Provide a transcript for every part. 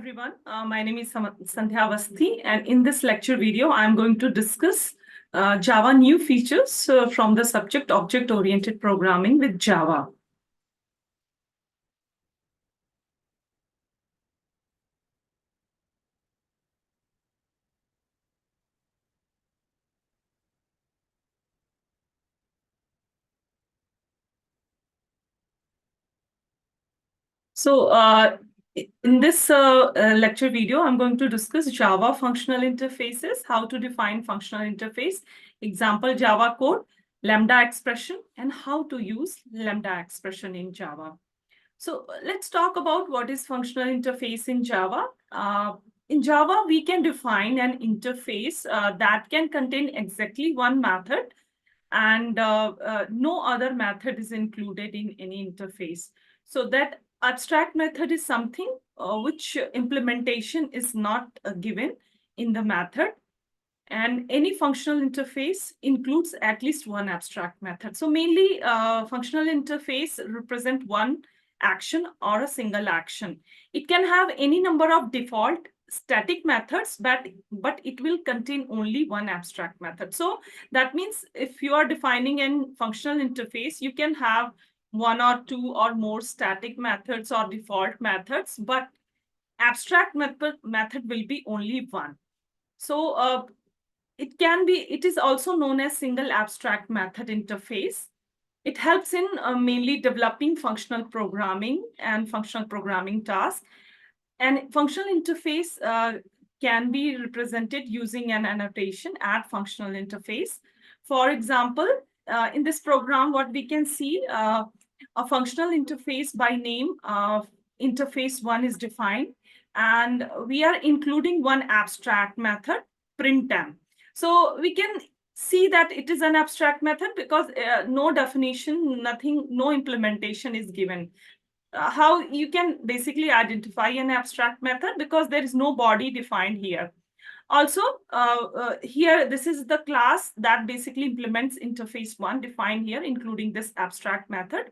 everyone. My name is Sandhya Avasthi, and in this lecture video, I'm going to discuss Java new features from the subject Object-Oriented Programming with Java. So in this lecture video, I'm going to discuss Java functional interfaces, how to define functional interface, example Java code, Lambda expression, and how to use Lambda expression in Java. So let's talk about what is functional interface in Java. In Java, we can define an interface that can contain exactly one method, and no other method is included in any interface. So that abstract method is something which implementation is not given in the method. And any functional interface includes at least one abstract method. So mainly functional interface represent one action or a single action. It can have any number of default static methods, but it will contain only one abstract method. So that means if you are defining a functional interface, you can have one or two or more static methods or default methods, but abstract method will be only one. So it is also known as single abstract method interface. It helps in mainly developing functional programming and functional programming tasks. And functional interface can be represented using an annotation at functional interface. For example, in this program, what we can see, a functional interface by name of interface one is defined, and we are including one abstract method, printm. So we can see that it is an abstract method because no definition, nothing, no implementation is given. How you can basically identify an abstract method because there is no body defined here. Also, here, this is the class that basically implements interface one defined here, including this abstract method.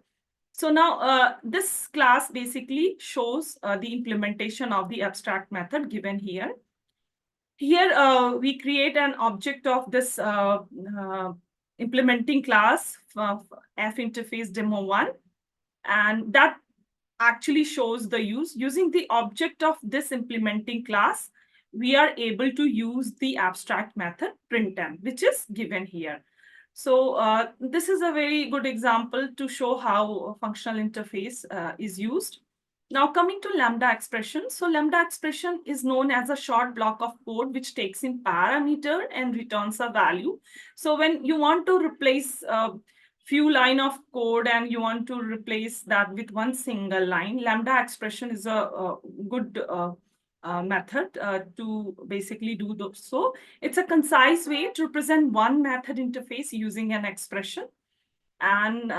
So now this class basically shows the implementation of the abstract method given here. Here, we create an object of this implementing class f-interface demo1, and that actually shows the use. Using the object of this implementing class, we are able to use the abstract method printm, which is given here. So this is a very good example to show how a functional interface is used. Now coming to Lambda expression. So Lambda expression is known as a short block of code which takes in parameter and returns a value. So when you want to replace few line of code and you want to replace that with one single line, Lambda expression is a good method to basically do so. It's a concise way to represent one method interface using an expression. And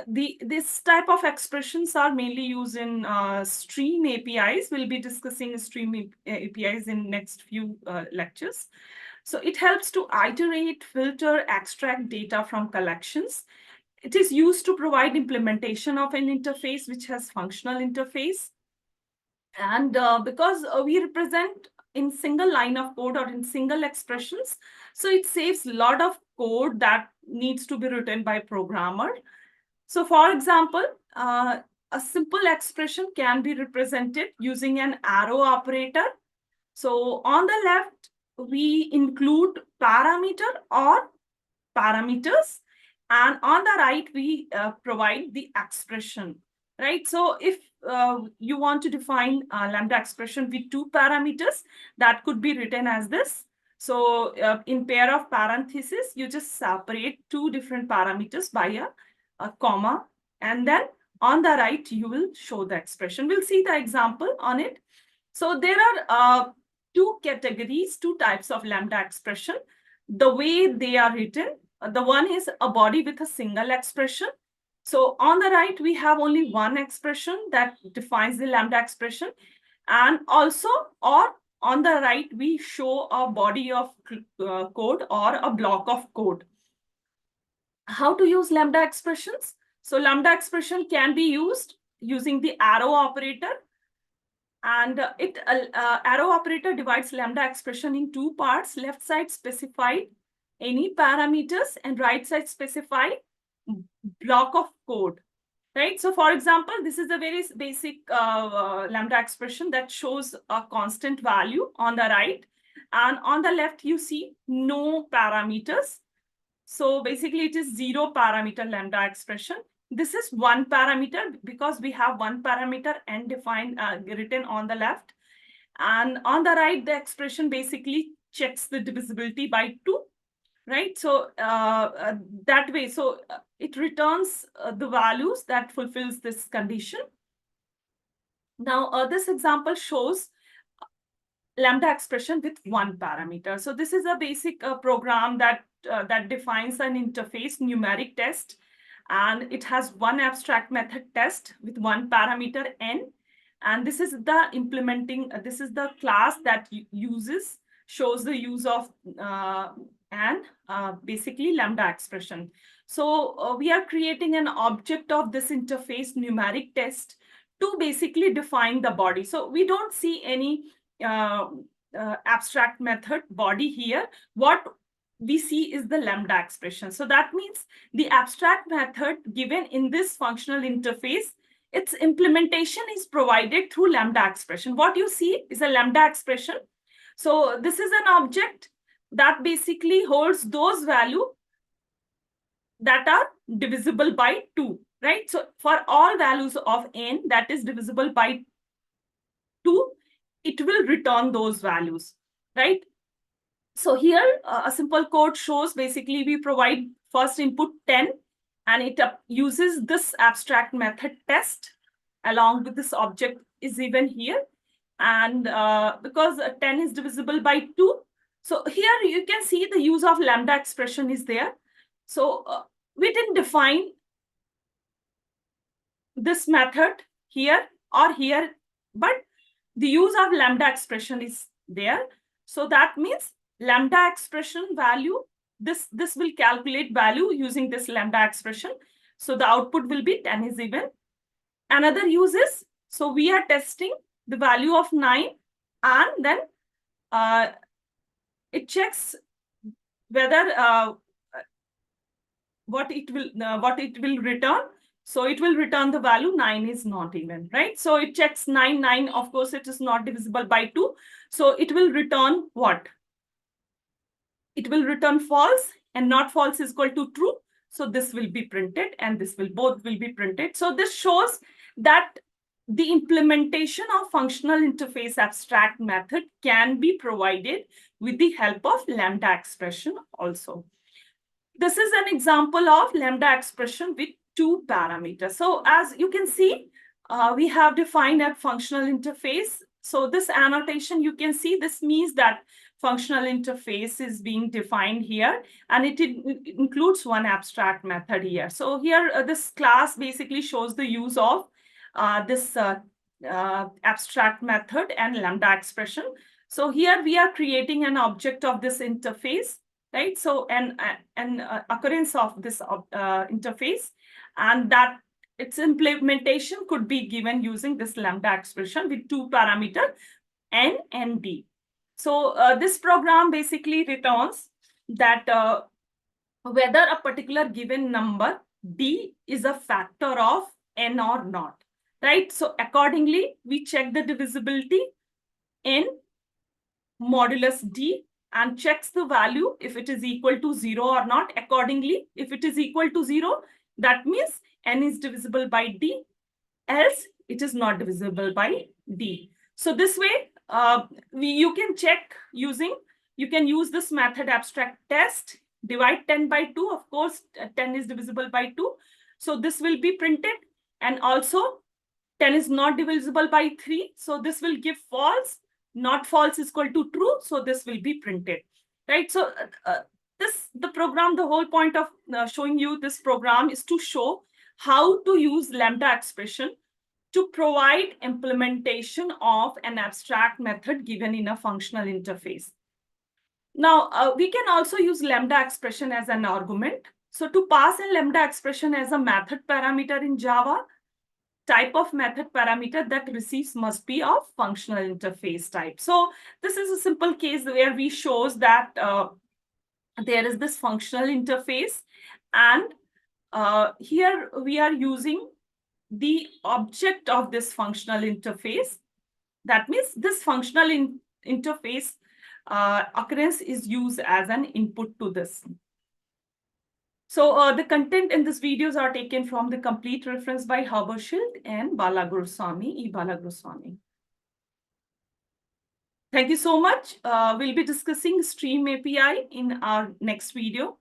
this type of expressions are mainly used in stream APIs. We'll be discussing stream APIs in next few lectures. So it helps to iterate, filter, extract data from collections. It is used to provide implementation of an interface which has functional interface. And because we represent in single line of code or in single expressions, so it saves a lot of code that needs to be written by programmer. So for example, a simple expression can be represented using an arrow operator. So on the left, we include parameter or parameters, and on the right, we provide the expression, right? So if you want to define a Lambda expression with two parameters, that could be written as this. So in pair of parentheses, you just separate two different parameters by a comma, and then on the right, you will show the expression. We'll see the example on it. So there are two categories, two types of Lambda expression. The way they are written, the one is a body with a single expression. So on the right, we have only one expression that defines the Lambda expression. And also, or on the right, we show a body of code or a block of code. How to use Lambda expressions? So Lambda expression can be used using the arrow operator. And arrow operator divides lambda expression in two parts. Left side specify any parameters and right side specify block of code. Right. So, for example, this is a very basic lambda expression that shows a constant value on the right, and on the left you see no parameters. So basically it is 0 parameter lambda expression. This is one parameter because we have one parameter and defined written on the left. And on the right, the expression basically checks the divisibility by 2, right? So that way, so it returns the values that fulfills this condition. Now, this example shows lambda expression with one parameter. So this is a basic program that defines an interface numeric test, and it has one abstract method test with one parameter n, and this is the implementing. This is the class that shows the use of and basically lambda expression. So we are creating an object of this interface numeric test to basically define the body. So we don't see any abstract method body here. What we see is the lambda expression. So that means the abstract method given in this functional interface, its implementation is provided through lambda expression. What you see is a lambda expression. So this is an object that basically holds those values that are divisible by 2, right? So for all values of n that is divisible by 2, it will return those values, right? So here a simple code shows basically we provide first input 10 and it uses this abstract method test along with this object is even here. And because 10 is divisible by 2, so here you can see the use of lambda expression is there. So we didn't define this method here or here, but the use of lambda expression is there. So that means lambda expression value, this will calculate value using this lambda expression. So the output will be 10 is even. Another use is, so we are testing the value of 9 and then it checks whether what it will return. So it will return the value 9 is not even, right? So it checks 9, of course, it is not divisible by 2. So it will return what? It will return false, and not false is equal to true. So this will be printed and this will both will be printed. So this shows that the implementation of functional interface abstract method can be provided with the help of lambda expression also. This is an example of lambda expression with 2 parameters. So as you can see, we have defined a functional interface. So this annotation, you can see this means that functional interface is being defined here, and it includes one abstract method here. So here, this class basically shows the use of this abstract method and lambda expression. So here we are creating an object of this interface, right? So an occurrence of this interface, and that its implementation could be given using this lambda expression with 2 parameters, n and d. So this program basically returns that whether a particular given number d is a factor of n or not, right? So accordingly, we check the divisibility n modulus d and checks the value if it is equal to 0 or not. Accordingly, if it is equal to 0, that means n is divisible by d, else it is not divisible by d. So this way, you can check using, you can use this method abstract test, divide 10 by 2. Of course, 10 is divisible by 2. So this will be printed, and also 10 is not divisible by 3. So this will give false. Not false is equal to true. So this will be printed, right? So the program, the whole point of showing you this program is to show how to use lambda expression to provide implementation of an abstract method given in a functional interface. Now, we can also use lambda expression as an argument. So to pass a lambda expression as a method parameter in Java, type of method parameter that receives must be of functional interface type. So this is a simple case where we shows that there is this functional interface, and here we are using the object of this functional interface. That means this functional interface occurrence is used as an input to this. So the content in these videos are taken from the complete reference by Haberschild and Balaguruswamy, E. Balaguruswamy. Thank you so much. We'll be discussing Stream API in our next video.